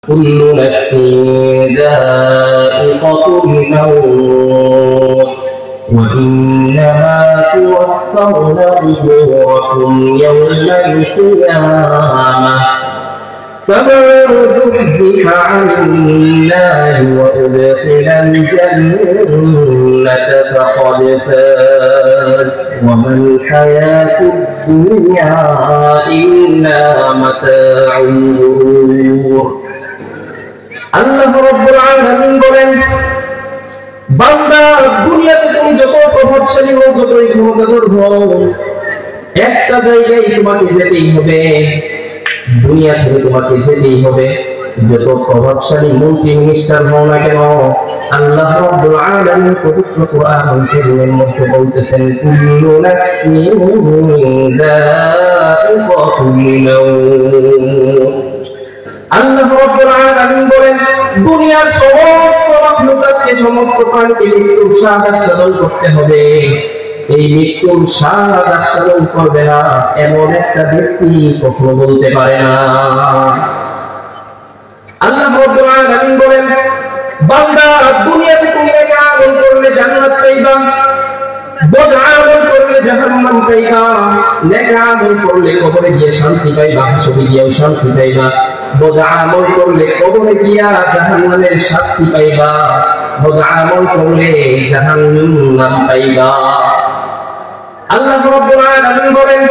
كل نفس ذائقة الموت وإنما توفون أجوركم يوم القيامة فمن زحزح عن النار وأدخل الجنة فقد فاز وما الحياة الدنيا إلا متاع الغرور আল্লাহ রাব্বুল আলামিন বলেন বান্দা দুনিয়াতে তুমি যত প্রভাবশালী হও যতই ক্ষমতাধর হও একটা জায়গায় তোমাকে যেতেই হবে দুনিয়া ছেড়ে তোমাকে যেতেই হবে যত প্রভাবশালী মন্ত্রী মিনিস্টার হও না কেন আল্লাহ রাব্বুল আলামিন পবিত্র কোরআনুল কারীমের মধ্যে বলতেছেন কুল্লু নাফসিন যায়িকাতুল মাউত আল্লাহ রাব্বুল আলামিন বলেন দুনিয়ার সমস্ত মাখলুকাতকে সমস্ত প্রাণীকে মৃত্যুর স্বাদ আস্বাদন করতে হবে এই মৃত্যুর স্বাদ আস্বাদন করবে না এমন একটা ব্যক্তি কখনো বলতে পারে না আল্লাহ রাব্বুল আলামিন বলেন বান্দা দুনিয়াতে তুমি নেক আমল করলে জান্নাত পাইবা বদ আমল করলে জাহান্নাম পাইবা নেক আমল করলে কবরে গিয়ে শান্তি পাইবা হাসরে গিয়ে শান্তি পাইবা বদ আমল করলে কবরে গিয়া জাহান্নামের শাস্তি পাইবা বদ আমল করলে জাহান্নাম পাইবা আল্লাহ রাব্বুল আলামিন বলেন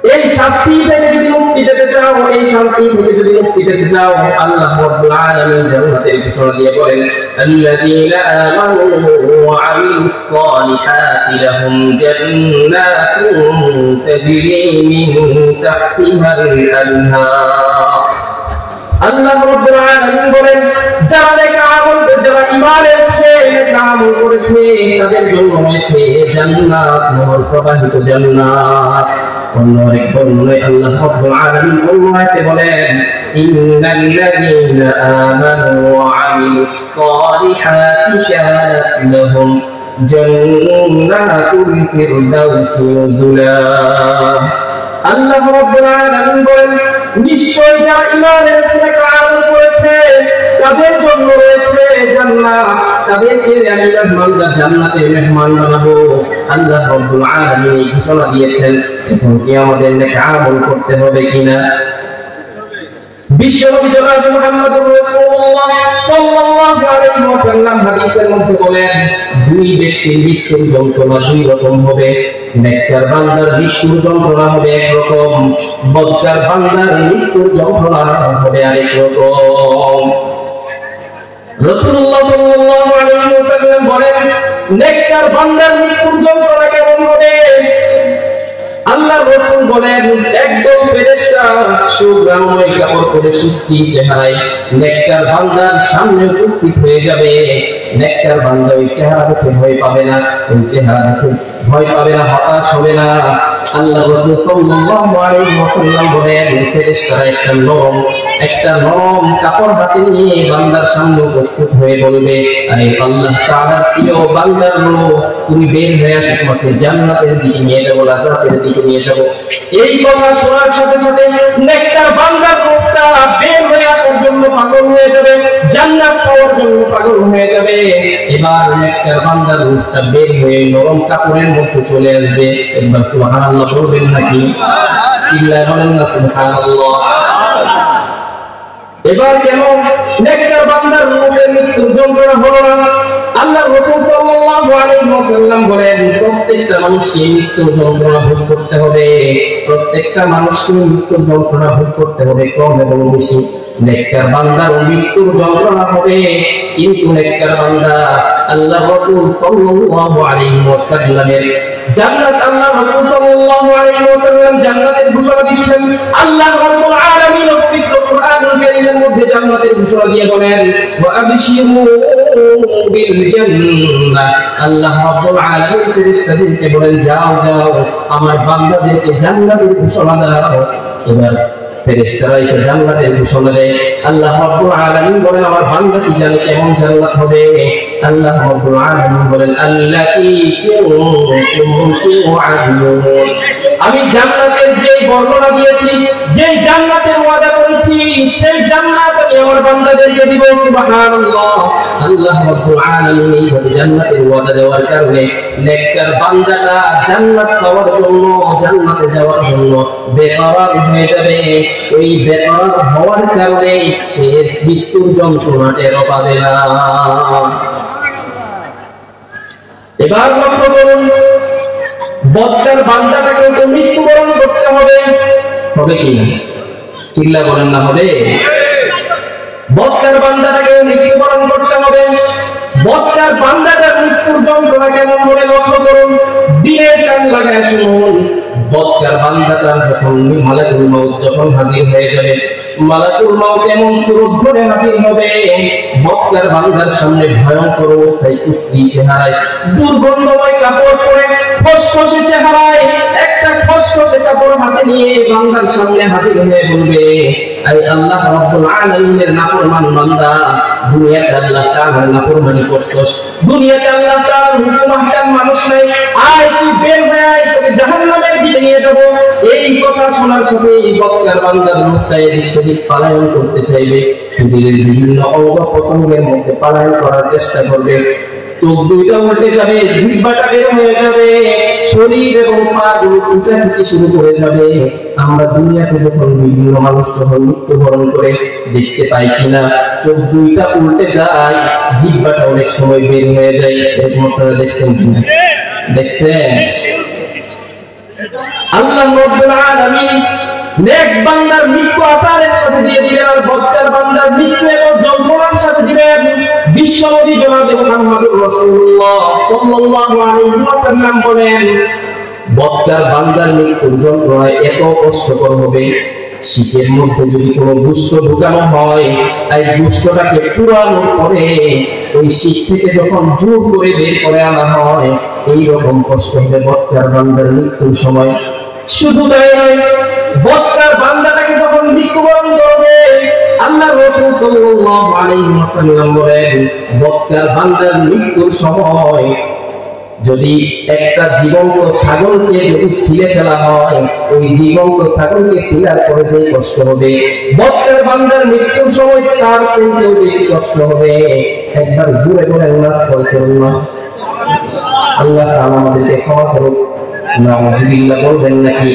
এই শাস্তি থেকে যদি মুক্তি পেতে চাও এই শান্তি থেকে যদি মুক্তি পেতে চাও আল্লাহ রাব্বুল আলামিন জান্নাতের ঘোষণা দিয়ে বলেন আল্লাযীনা আমানু ওয়া আমিলুস সালিহাতি লাহুম জান্নাতুন তাজরি মিন তাহতিহাল আনহার আল্লাহ রাব্বুল আলামিন বলেন যারা নেক আমল করে যারা ঈমান এনেছে নেক আমল করেছে তাদের জন্য রয়েছে জান্নাত নূর প্রবাহিত জান্নাত অন্যরে বললে আল্লাহ রাব্বুল আলামিন আয়াতে বলেন ইন্নাল্লাযীনা আমানু ওয়া আমিলুস সালিহাতি কানাত লাহুম জান্নাতুল ফিরদাউসি নুজুলা আল্লাহ রাব্বুল আলামিন বলেন নিশ্চয় যারা ঈমান এনেছে নেক আমল করেছে তাদের জন্য রয়েছে জান্নাত তাদেরকে আমি মেহমানরা জান্নাতের মেহমান বানাবো আল্লাহ রাব্বুল আলামিন ঘোষণা দিয়েছেন এখন কি আমাদের নেক আমল করতে হবে কিনা বিশ্বনবী জনাব মুহাম্মদুর রাসূলুল্লাহ সাল্লাল্লাহু আলাইহি ওয়াসাল্লাম হাদিসের মধ্যে বলেন দুই ব্যক্তির মৃত্যুর যন্ত্রণা দুই রকম হবে নেককার বান্দার মৃত্যুর যন্ত্রণা হবে এক রকম বদকার বান্দার মৃত্যুর যন্ত্রণা হবে আরেক রকম রাসূলুল্লাহ সাল্লাল্লাহু আলাইহি ওয়াসাল্লাম বলেন নেককার বান্দার মৃত্যুর যন্ত্রণা কেমন হবে আল্লাহ রাসূল বলেন একদম ফেরেশতা সুগ্রামময় কাপড় পরে সুস্থি চেহারায় নেককার বান্দার সামনে উপস্থিত হয়ে যাবে নেককার বান্দা ওই চেহারা দেখে ভয় পাবে না ওই চেহারা দেখে ভয় পাবে না হতাশ হবে না আল্লাহ রাসূল সাল্লাল্লাহু আলাইহি ওয়াসাল্লাম বলেন ফেরেশতারা একটা নরম কাপড় হাতে নিয়ে বান্দার সামনে উপস্থিত হয়ে বলবে আরে আল্লাহ তাআলার প্রিয় বান্দার লোক তুমি বের হয়ে আসো তোমাকে জান্নাতের দিকে নিয়ে যাব জান্নাতের দিকে নিয়ে যাব এই কথা শোনার সাথে সাথে নেককার বান্দার লোকটা বের হয়ে আসার জন্য পাগল হয়ে যাবে জান্নাত পাওয়ার জন্য পাগল হয়ে যাবে এবার নেককার বান্দার লোকটা বের হয়ে নরম কাপড়ের মধ্যে চলে আসবে একবার সুবহানাল্লাহ বলবেন নাকি চিল্লায় বলেন না সুবহানাল্লাহ এবার কেন নেককার বান্দার রূহের মৃত্যুর যন্ত্রণা হলো না আল্লাহ রাসূল সাল্লাল্লাহু আলাইহি ওয়াসাল্লাম বলেন প্রত্যেকটা মানুষকে মৃত্যুর যন্ত্রণা ভোগ করতে হবে প্রত্যেকটা মানুষকে মৃত্যুর যন্ত্রণা ভোগ করতে হবে কম এবং বেশি নেককার বান্দার মৃত্যুর যন্ত্রণা হবে কিন্তু নেককার বান্দা আল্লাহ রাসূল সাল্লাল্লাহু আলাইহি ওয়াসাল্লামের জান্নাত আল্লাহ রাসূল সাল্লাল্লাহু আলাইহি ওয়াসাল্লাম জান্নাতের ঘোষণা দিচ্ছেন আল্লাহ রাব্বুল আলামিন পবিত্র কোরআনুল কারীমের মধ্যে জান্নাতের ঘোষণা দিয়ে বলেন ওয়া আবশিরু বিল জান্নাহ আল্লাহ রাব্বুল আলামিন ফেরেশতাদেরকে বলেন যাও যাও আমার বান্দাদেরকে জান্নাতের ঘোষণা দাও এবার ফেরেশতারা এসে জান্নাতের ঘোষণা দেয় আল্লাহ রাব্বুল আলামিন বলেন আমার বান্দা কি জানে কেমন জান্নাত হবে আল্লাহ রাব্বুল আলামিন বলেন আল্লাতী কুনতুম তুআদুন আমি জান্নাতের যে বর্ণনা দিয়েছি, যে জান্নাতের ওয়াদা করেছি, সেই জান্নাত আমি আমার বান্দাদেরকে দিব। সুবহানাল্লাহ। আল্লাহ রাব্বুল আলামিন এই জান্নাতের ওয়াদা দেওয়ার কারণে নেককার বান্দাটা জান্নাত পাওয়ার জন্য, জান্নাতে যাওয়ার জন্য বেকরার হয়ে যাবে। ওই বেকরার হওয়ার কারণে সে মৃত্যুর যন্ত্রণা টের পাবে না। এবার লক্ষ্য করুন, বদকার বান্দাটাকে তো মৃত্যুবরণ করতে হবে, হবে কি না? চিল্লা বলেন না হবে? বদকার বান্দাটাকে মৃত্যুবরণ করতে হবে। বদকার বান্দাটার মৃত্যুর যন্ত্রণা কেমন বলে লক্ষ্য করুন, দিনের কান লাগায় শুনুন। বদকার বান্দাটার যখন মালাকুল মউত যখন হাজির হয়ে যাবে, মালাকুল মউত এমন সুরত ধরে হাজির হবে, বদকার বান্দার সামনে ভয়ঙ্কর অবস্থায় কুশ্রী চেহারায়, দুর্গন্ধময় কাপড় পরে, ফসফসে চেহারায় একটা ফসফসে কাপড় হাতে নিয়ে বান্দার সামনে হাজির হয়ে বলবে, আরে আল্লাহ রাব্বুল আলামিনের নাফরমান বান্দা, দুনিয়াতে আল্লাহ তাআলার নাফরমানি করছস, দুনিয়াতে আল্লাহ তাআলার হুকুম আহকাম মানুষ নাই, আয় তুই বের হয়ে আয়, তোকে জাহান্নামের দিকে নিয়ে যাব। এই কথা শোনার সাথে এই বদকার বান্দার মুখটা এদিক সেদিক পালায়ন করতে চাইবে, শরীরের বিভিন্ন অঙ্গ প্রত্যঙ্গের মধ্যে পালায়ন করার চেষ্টা করবে, চোখ দুইটা উল্টে যাবে, জিহ্বাটা বের হয়ে যাবে, শরীর এবং পা গুলো খিচাখিচি শুরু করে যাবে। আমরা দুনিয়াতে যখন বিভিন্ন মানুষ যখন মৃত্যুবরণ করে দেখতে পাই কিনা, চোখ দুইটা উল্টে যায়, জিহ্বাটা অনেক সময় বের হয়ে যায়। এরকম আপনারা দেখছেন কিনা? দেখছেন? আল্লাহ রাব্বুল আলামিন নেক বান্দার মৃত্যু আসারের সাথে দিয়ে দিলেন, আর বদকার বান্দার মৃত্যু এবং যন্ত্রণার সাথে দিলেন। বিশ্বনবী জনাবে মুহাম্মদুর রাসূলুল্লাহ সাল্লাল্লাহু আলাইহি ওয়াসাল্লাম বলেন, বদকার বান্দার মৃত্যুর যন্ত্রণা এত কষ্টকর হবে, শীতের মধ্যে যদি কোনো গুষ্ঠ ঢুকানো হয়, এই গুষ্ঠটাকে পুরানোর পরে ওই শীত থেকে যখন জোর করে বের করে আনা হয়, এইরকম কষ্ট হবে বদকার বান্দার মৃত্যুর সময়। শুধু তাই নয়, বদকার বান্দাটাকে যখন মৃত্যুবরণ করবে, আল্লাহ রাসূল সাল্লাল্লাহু আলাইহি ওয়াসাল্লাম বলেন, বদকার বান্দার মৃত্যুর সময় যদি একটা জীবন্ত ছাগলকে যদি ছিলে ফেলা হয়, ওই জীবন্ত ছাগলকে ছিলার পরে যে কষ্ট হবে, বদকার বান্দার মৃত্যুর সময় তার চেয়েও বেশি কষ্ট হবে। একবার জোরে করে নামাজ পড়ুন না, আল্লাহ তাআলা আমাদেরকে ক্ষমা করুন। নাউযুবিল্লাহ বলবেন নাকি?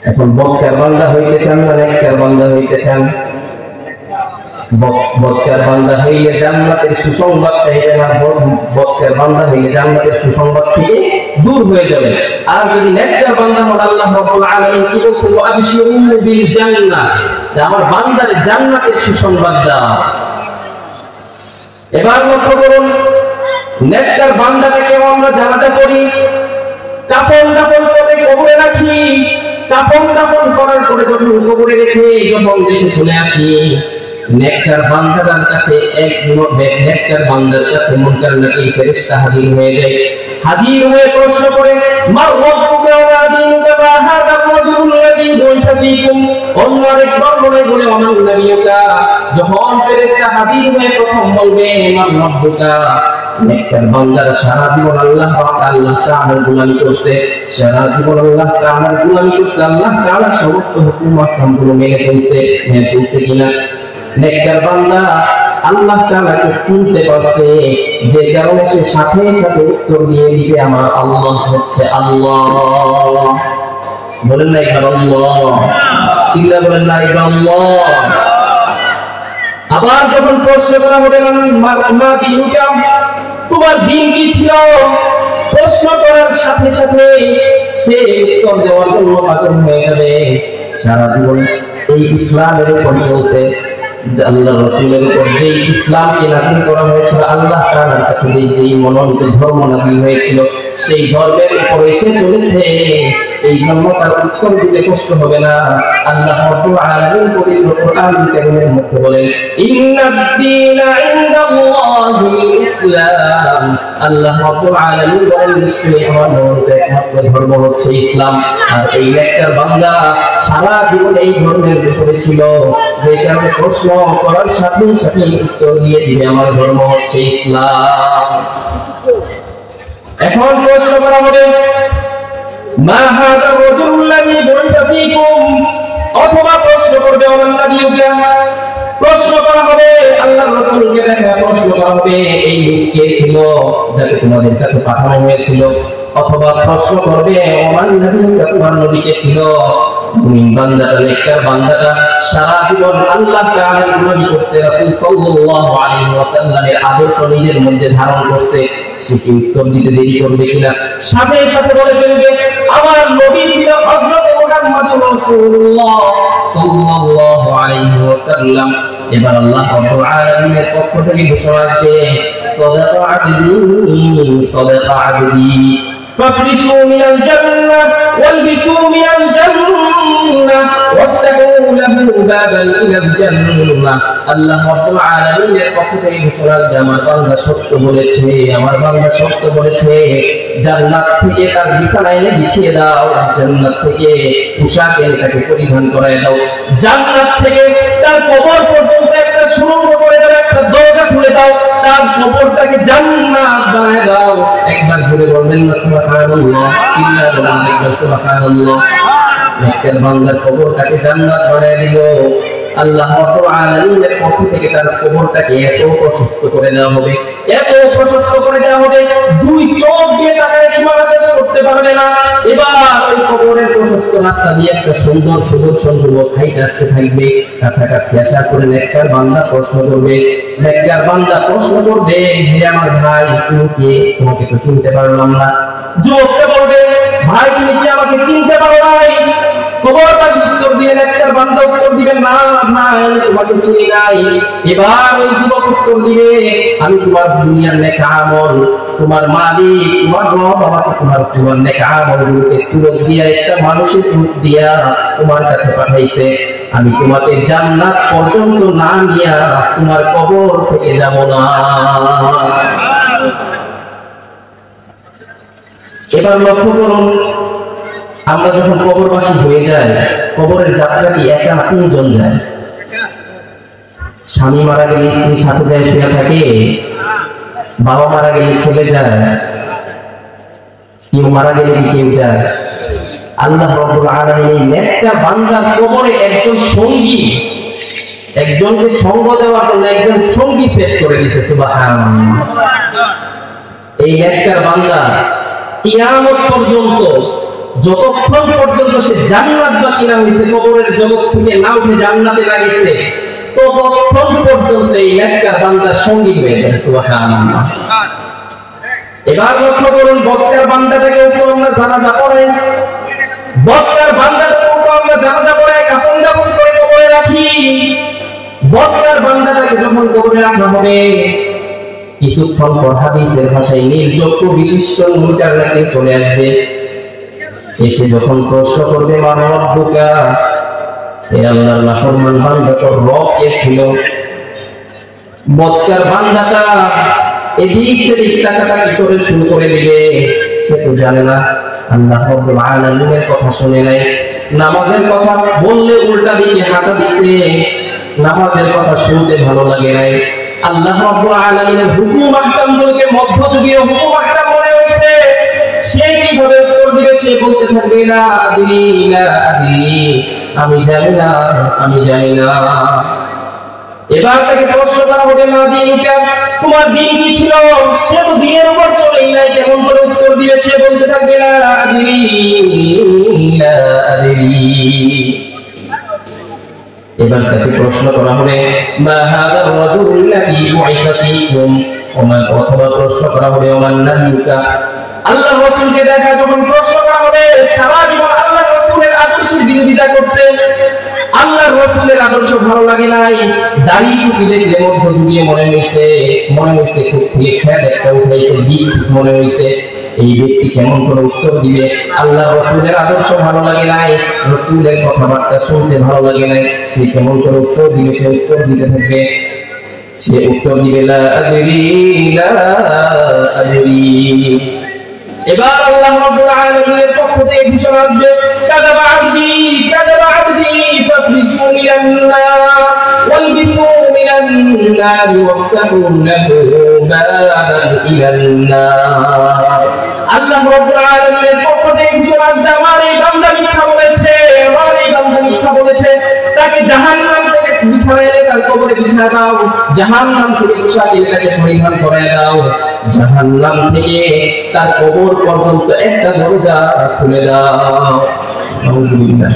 এখন বদকার বান্দা হইতে চান না নেককার বান্দা হইতে চান? বদকার বান্দা হইলে জান্নাতের সুসংবাদ পাইবেন, আর বদকার বান্দা হইলে জান্নাতের সুসংবাদ থেকে দূর হয়ে যাবে। আর যদি নেককার বান্দা হন, আল্লাহ রাব্বুল আলামিন কি বলছেন, আবশিরু বিল জান্নাহ, আমার বান্দার জান্নাতের সুসংবাদ দাও। এবার লক্ষ্য করুন, নেককার বান্দাকে আমরা জানাজা করি, কাফন দাফন করে কবরে রাখি, কাফন দাফন করার পরে যখন কবরে রেখে যখন দেখে চলে আসি, নেককার বান্দার কাছে নেককার বান্দার কাছে মুনকার নাকির ফেরেশতা হাজির হয়ে যায়। হাজির হয়ে প্রশ্ন করে, মা রাব্বুকা ওয়া দীনুকা মা হাদা রাজুলুল লাযী বুইসা ফীকুম, অন্য আরেক বর্ণনায় বলে ওমান নবিয়ুকা। যখন ফেরেশতা হাজির হয়ে প্রথম বলবে মা রাব্বুকা, নেককার বান্দারা সারা জীবন আল্লাহ তাআলার গোলামি করছে, সারা জীবন আল্লাহ তাআলার গোলামি করছে, আল্লাহ তাআলার সমস্ত হুকুম আহকামগুলো মেনে চলছে কিনা। নেককার বান্দা আল্লাহ তাআলাকে চিনতে পারছে, যে কারণে সে সাথে সাথে উত্তর দিয়ে দিবে, আমার আল্লাহ হচ্ছে আল্লাহ। বলেন না একবার আল্লাহ, চিল্লা বলেন না একবার আল্লাহ। আবার যখন প্রশ্ন করা হবে, মা দীনুকা, তোমার দিন কি ছিল, প্রশ্ন করার সাথে সাথে সে উত্তর দেওয়ার জন্য পাগল হয়ে যাবে। সারা জীবন এই ইসলামের উপর চলছে, আল্লাহ রাসূলের উপর যে ইসলামকে নাযিল করা হয়েছিল, আল্লাহ তাআলার কাছে যে মনোনীত ধর্ম নাযিল হয়েছিল, সেই ধর্মের উপরে এসে চলেছে। এই জন্য তার উত্তর দিতে কষ্ট হবে না। আল্লাহ রাব্বুল আলামিন পবিত্র কোরআন কারীমের মধ্যে বলেন, ইন্নাদ-দীনা ইনদাল্লাহিল ইসলাম, আল্লাহ রাব্বুল আলামিন বলেন, নিশ্চয়ই আমার মনোনীত একমাত্র ধর্ম হচ্ছে ইসলাম। আর এই নেককার বান্দা সারা জীবন এই ধর্মের উপরে ছিল, যে কারণে প্রশ্ন করার সাথে সাথে উত্তর দিয়ে দিবে, আমার ধর্ম হচ্ছে ইসলাম। এখন প্রশ্ন করা হবে, মা হাযা রাজুল্লাযী বুইসা ফীকুম, অথবা প্রশ্ন করবে ওমান নাবিয়্যুকা, প্রশ্ন করা হবে আল্লাহর রাসূলকে দেখা প্রশ্ন করা হবে এই লোক কে ছিল যাকে তোমাদের কাছে পাঠানো হয়েছিল, অথবা প্রশ্ন করবে ওমান নাবিয়্যুকা, তোমার নবী কে ছিল। মুমিন বান্দাটা নেককার বান্দাটা সারা জীবন আল্লাহ তাআলার গোলামি করছে, রাসূল সাল্লাল্লাহু আলাইহি ওয়াসাল্লামের আদর্শ নিজের মধ্যে ধারণ করছে, সে কি উত্তর দিতে দেরি করবে কিনা? সাথে সাথে বলে ফেলবে আমার নবী ছিল হযরত মুহাম্মদুর রাসূলুল্লাহ সাল্লাল্লাহু আলাইহি ওয়াসাল্লাম। এবার আল্লাহ রাব্বুল আলামিনের পক্ষ থেকে ঘোষণা আসবে সাদাকা আবদি সাদাকা আবদি فافرشوا من الجنة والبسوا من الجنة واتقوا له بابا إلى الجنة। আল্লাহ রাব্বুল আলামিনের পক্ষ থেকে ঘোষণা আসবে আমার বান্দা সত্য বলেছে, আমার বান্দা সত্য বলেছে, জান্নাত থেকে তার বিছানা এনে বিছিয়ে দাও, জান্নাত থেকে পোশাক এনে তাকে পরিধান করায় দাও, জান্নাত থেকে তার কবর পর্যন্ত একটা সুড়ঙ্গ করে দাও, একটা দরজা খুলে দাও, তার কবরটাকে জান্নাত বানায় দাও। একবার ঘুরে বলবেন না সুবহানাল্লাহ, চিল্লা বলবেন সুবহানাল্লাহ। নেককার বান্দার কবরটাকে জান্নাত বানায় দিল আল্লাহ রাব্বুল আলামিনের পক্ষ থেকে, তার কবরটাকে এত প্রশস্ত করে দেওয়া হবে, এত প্রশস্ত করে দেওয়া হবে দুই চোখ দিয়ে তাকায় সীমানা শেষ করতে পারবে না। এবার ওই কবরের প্রশস্ত রাস্তা দিয়ে একটা সুন্দর সুদর্শন যুবক হাইট আসতে থাকবে, কাছাকাছি আসার পরে নেককার বান্দা প্রশ্ন করবে, নেককার বান্দা প্রশ্ন করবে হে আমার ভাই তুমি কে, তোমাকে তো চিনতে পারলাম না। যুবকটা বলবে ভাই তুমি কি আমাকে চিনতে পারো নাই? কবরবাসী উত্তর দিবেন, নেককার বান্দা উত্তর দিবেন না ভাই তোমাকে চিনি নাই। এবার ওই যুবক উত্তর দিবে আমি তোমার দুনিয়ার নেক আমল, তোমার মালিক তোমার রব আমাকে তোমার নেক আমলগুলোকে সুরত দিয়া একটা মানুষের রূপ দিয়া তোমার কাছে পাঠাইছে, আমি তোমাকে জান্নাত পর্যন্ত না নিয়া তোমার কবর থেকে যাব না। এবার লক্ষ্য করুন, আমরা যখন কবরবাসী হয়ে যাই, কবরের যাত্রা কি একা না তিনজন যায়? স্বামী মারা গেলে স্ত্রী সাথে যায় শুয়ে থাকে, বাবা মারা গেলে ছেলে যায়, কেউ মারা গেলে কি কেউ যায়? আল্লাহ রাব্বুল আলামিন নেককার বান্দার কবরে একজন সঙ্গী, একজনকে সঙ্গ দেওয়ার জন্য একজন সঙ্গী সেট করে দিয়েছে। সুবহানাল্লাহ। এই নেককার বান্দা কিয়ামত পর্যন্ত, যতক্ষণ পর্যন্ত সে জান্নাতবাসী না হয়েছে, কবরের জগৎ থেকে না উঠে জান্নাতে না গেছে, ততক্ষণ পর্যন্ত এই নেককার বান্দার সঙ্গী হয়ে যায়। সুবহানাল্লাহ। এবার লক্ষ্য করুন, বদকার বান্দাটাকে উপর আমরা জানাজা পড়াই, বদকার বান্দাটাকে উপর আমরা জানাজা পড়াই, কাফন দাফন করে কবরে রাখি। বদকার বান্দাটাকে যখন কবরে রাখা হবে, কিছুক্ষণ পর হাদিসের ভাষায় নির্যোগ্য বিশিষ্ট মুনকার নাকির চলে আসবে, এসে যখন প্রশ্ন করবে মান রব্বুকা, হে আল্লাহর নাফরমান বান্দা তোর রব কে ছিল? বদকার বান্দাটা এদিক সেদিক তাকাতাকি করে শুরু করে দিবে, সে তো জানে না, আল্লাহ রাব্বুল আলামিনের কথা শুনে নাই, নামাজের কথা বললে উল্টা দিকে হাঁটা দিছে, নামাজের কথা শুনতে ভালো লাগে নাই, আল্লাহ রাব্বুল আলামিনের হুকুম আহকামগুলোকে মধ্যযুগীয় হুকুম আহকাম মনে হইছে, সে কিভাবে উত্তর দিবে? সে বলতে থাকবে না আদরি না আদরি, আমি জানি না, আমি জানি না। এবার তাকে প্রশ্ন করা হবে মা দিনুকা, তোমার দিন কি ছিল? সে তো দিনের উপর চলেই নাই, কেমন করে উত্তর দিবে? সে বলতে থাকবে না আদরি না আদরি। এবার তাকে প্রশ্ন করা হবে মা হাযার রাজুল্লাযী বুইসা ফীকুম, অথবা প্রশ্ন করা হবে ওমান নাবিয়্যুকা। আল্লাহর রাসূলকে দেখা যখন প্রশ্ন করা হবে, সারা জীবন আল্লাহর রাসূলের আদর্শের বিরোধিতা করছে, আল্লাহর রাসূলের আদর্শ ভালো লাগে নাই, দাড়ি টুপি দেখলে মধ্য দিয়ে মনে হইছে খুব খেয়াল একটা উঠাইছে, দিক মনে হইছে, এই ব্যক্তি কেমন করে উত্তর দিবে? আল্লাহর রাসূলের আদর্শ ভালো লাগে নাই, রাসূলের কথাবার্তা শুনতে ভালো লাগে নাই, সে কেমন করে উত্তর দিবে? সে উত্তর দিতে থাকবে, সে উত্তর দিবে লা আদরি লা আদরি। এবার আল্লাহ রাব্বুল আলামিনের পক্ষ থেকে ঘোষণা আসবে কাযাবা আবদি ফাফরিশু মিনান নার ওয়ালবিসু মিনান নার ওয়াফতাহু লাহু বাবান ইলান নার। আল্লাহ রাব্বুল আলামিনের পক্ষ থেকে ঘোষণা আসবে, আমার এই বান্দা মিথ্যা বলেছে, আমার এই বান্দা মিথ্যা বলেছে, তাকে জাহান্নাম থেকে বিছানায় তার কবরে বিছায় দাও, জাহান্নাম থেকে পোশাক তাকে পরিধান করায় দাও, জাহান্নাম থেকে তার কবর পর্যন্ত একটা দরজা খুলে দাও। নাউযুবিল্লাহ।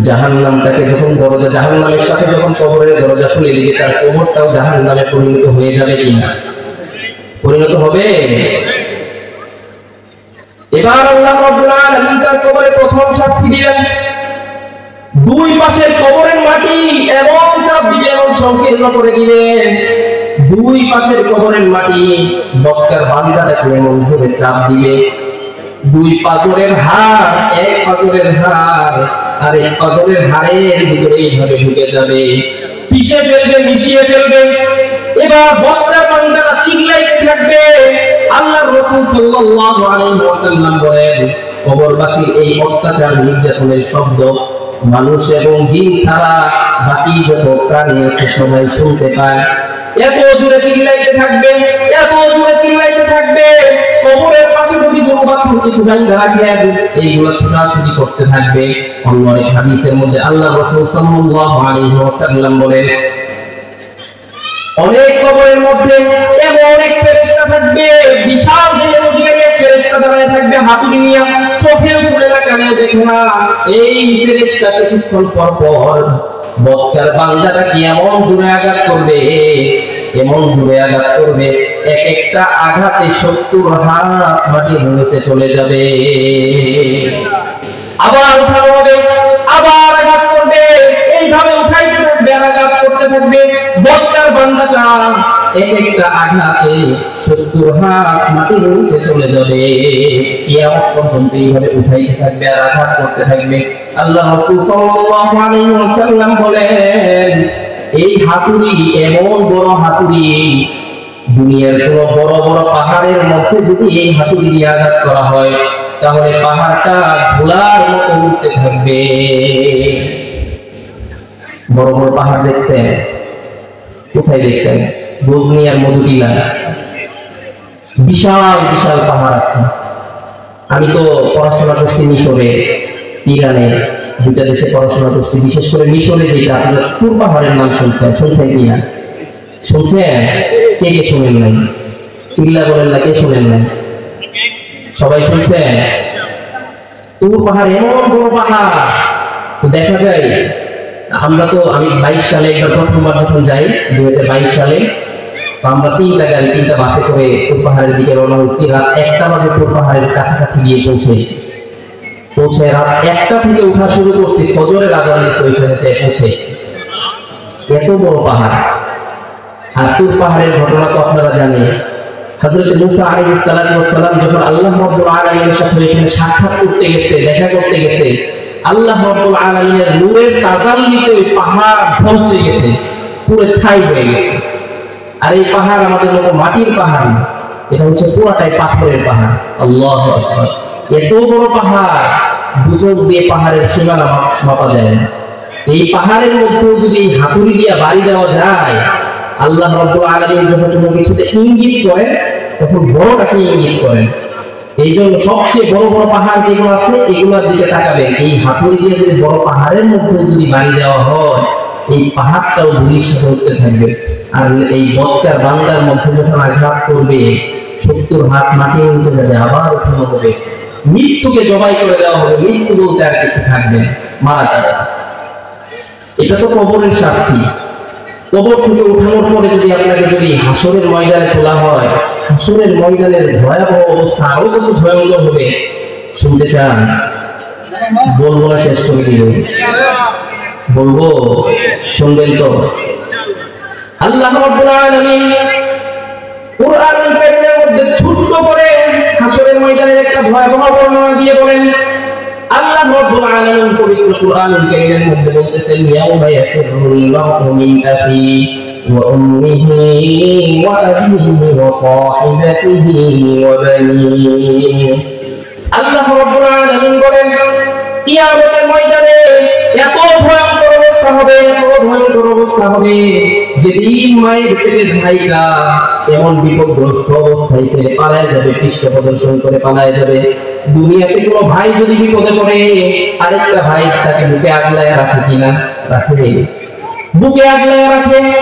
জাহান্নামটাকে যখন দরজা, জাহান্নামের সাথে যখন কবরের দরজা খুলে দিবে, তার কবরটাও জাহান্নামে পরিণত হয়ে যাবে কিনা? পরিণত হবে। এবার আল্লাহ রাব্বুল আলামিন তার কবরে প্রথম শাস্তি দিলেন। দুই পাশের কবরের মাটি এমন চাপ দিবে, এমন সংকীর্ণ করে দিবেন, দুই পাশের কবরের মাটি বক্তার বান্দাটাকে এমন জোরে চাপ দিবে, দুই পাথরের হাড়, এক পাথরের হাড় আর এক পাথরের হাড়ের ভিতরে এইভাবে ঢুকে যাবে, পিষে ফেলবে, মিশিয়ে ফেলবে। এবার বক্তার বান্দারা চিল্লাইতে থাকবে। আল্লাহর রাসূল সাল্লাল্লাহু আলাইহি ওয়াসাল্লাম বলেন, কবরবাসীর এই অত্যাচার নির্যাতনের শব্দ মানুষ এবং জিন ছাড়া বাকি যত প্রাণী আছে সবাই শুনতে পায়। এত জোরে চিল্লাইতে থাকবে, এত জোরে চিল্লাইতে থাকবে, কবরের পাশে যদি কোনো বাছুর কিছু গাইতে রাখে এইগুলো ছোটাছুটি করতে থাকবে। অন্য এক হাদিসের মধ্যে আল্লাহর রাসূল সাল্লাল্লাহু আলাইহি ওয়াসাল্লাম বলেন, অনেক কবরের মধ্যে এমন অনেক ফেরেশতা থাকবে, বিশাল অধিকারী এক ফেরেশতা দাঁড়ায় থাকবে হাতুড়ি নিয়ে, চোখেও শুনে না, কানেও দেখে না। এই ফেরেশতা কিছুক্ষণ পর পর বক্তার বান্দাটাকে এমন জোরে আঘাত করবে, এমন জোরে আঘাত করবে, এক একটা আঘাতে 70 হাত মাটির নিচে চলে যাবে। আবার উঠানো হবে, আবার আঘাত করবে, এইভাবে উঠাইতে থাকবে, আঘাত করতে থাকবে। বক্তার বান্দাটা এক একটা আঘাতে 70 হাত মাটির নিচে চলে যাবে। কিয়ামত পর্যন্ত এইভাবে উঠাইতে থাকবে আর আঘাত করতে থাকবে। আল্লাহ রাসূল সাল্লাল্লাহু আলাইহি ওয়াসাল্লাম বলেন, এই হাতুড়ি এমন বড় হাতুড়ি, দুনিয়ার কোন বড় বড় পাহাড়ের মধ্যে যদি এই হাতুড়ি দিয়ে আঘাত করা হয় তাহলে পাহাড়টা ধুলার মতো উঠতে থাকবে। বড় বড় পাহাড় দেখছেন? কোথায় দেখছেন? দুনিয়ার মধুটিলা, বিশাল বিশাল পাহাড় আছে। আমি তো পড়াশোনা করছি মিশরে, ইরানে, দুটা দেশে পড়াশোনা করছি। বিশেষ করে মিশরে যেটা আপনার তুর পাহাড়ের নাম শুনছেন, শুনছেন কিনা? শুনছেন? কে কে শুনেন নাই? চিল্লা বলেন না, কে শুনেন নাই? সবাই শুনছেন? তুর পাহাড় এমন বড় পাহাড়, দেখা যায়। আমরা তো, আমি 22 সালে একবার প্রথমবার যখন যাই, 2022 সালে, আমরা 3টা গাড়ি 3টা বাসে করে তুর পাহাড়ের দিকে রওনা হয়েছি। রাত 1টা বাজে তুর পাহাড়ের কাছাকাছি গিয়ে পৌঁছেছি। রাত 1টা থেকে উঠা শুরু করছি, ফজরের আজান দিচ্ছে, ওইখানে পৌঁছেছি। এত বড় পাহাড়। আর তুর পাহাড়ের ঘটনা তো আপনারা জানেন। হযরত মূসা আলাইহিস সালাম যখন আল্লাহ রাব্বুল আলামিনের সাথে এখানে সাক্ষাৎ করতে গেছে, দেখা করতে গেছে, আল্লাহ রাব্বুল আলামিনের নূরের তাজাল্লিতে ওই পাহাড় ঝলসে গেছে, পুরো ছাই হয়ে গেছে। আর এই পাহাড় আমাদের মতো মাটির পাহাড় না, এটা হচ্ছে পুরাটাই পাথরের পাহাড়। আল্লাহু আকবার। এত বড় পাহাড়, দুচোখ দিয়ে পাহাড়ের সীমানা মাপা যায় না। এই পাহাড়ের মধ্যে যদি হাতুড়ি দিয়ে বাড়ি দেওয়া যায়, আল্লাহ রাব্বুল আলামিন যখন কোনো কিছুতে ইঙ্গিত করেন তখন বড়টাকে ইঙ্গিত করেন। এই জন্য সবচেয়ে বড় বড় পাহাড় যেগুলো আছে এগুলোর দিকে তাকাবেন। এই হাতুড়ি দিয়ে যদি বড় পাহাড়ের মধ্যে যদি বাড়ি দেওয়া হয়, এই পাহাড়টাও ধুলির সাথে উঠতে থাকবে। আর এই বক্তার বান্দার মধ্যে যখন আঘাত করবে, 70 হাত মাটির নিচে যাবে, আবার উঠানো হবে, মৃত্যুকে জবাই করে দেওয়া হবে। মৃত্যু বলতে আর কিছু থাকবে, মারা যাবে। এটা তো কবরের শাস্তি। কবর থেকে উঠানোর পরে যদি আপনাকে যদি হাসরের ময়দানে তোলা হয়, হাসরের ময়দানের ভয়াবহ অবস্থা আরো কত ভয়ঙ্কর হবে শুনতে চান? বলবো না, শেষ করে দিব। বলবো, শুনবেন তো? আল্লাহ রাব্বুল আলামিন কুরআনুল কারীমের মধ্যে ছোট্ট করে হাসরের ময়দানের একটা ভয়াবহ বর্ণনা দিয়ে বলেন। আল্লাহ রাব্বুল আলামিন পবিত্র কুরআনুল কারীমের মধ্যে বলতেছেন, ইয়াউমা ইয়াফিরুল মার'উ মিন আখিহি ওয়া উম্মিহি ওয়া আবিহি ওয়া সাহিবাতিহি ওয়া বানিহি। আল্লাহ রাব্বুল আলামিন বলেন, কিয়ামতের ময়দানে এত ভয়ঙ্কর অবস্থা হবে, এত ভয়ঙ্কর অবস্থা হবে, যেদিন মায়ের পেটের ভাইটা এমন বিপদগ্রস্ত অবস্থায় ফেলে পালায় যাবে, পৃষ্ঠ প্রদর্শন করে পালায় যাবে। দুনিয়াতে কোনো ভাই যদি বিপদে পড়ে, আরেকটা ভাই তাকে বুকে আগলায় রাখে কিনা? রাখে। বুকে আগলায় রাখে।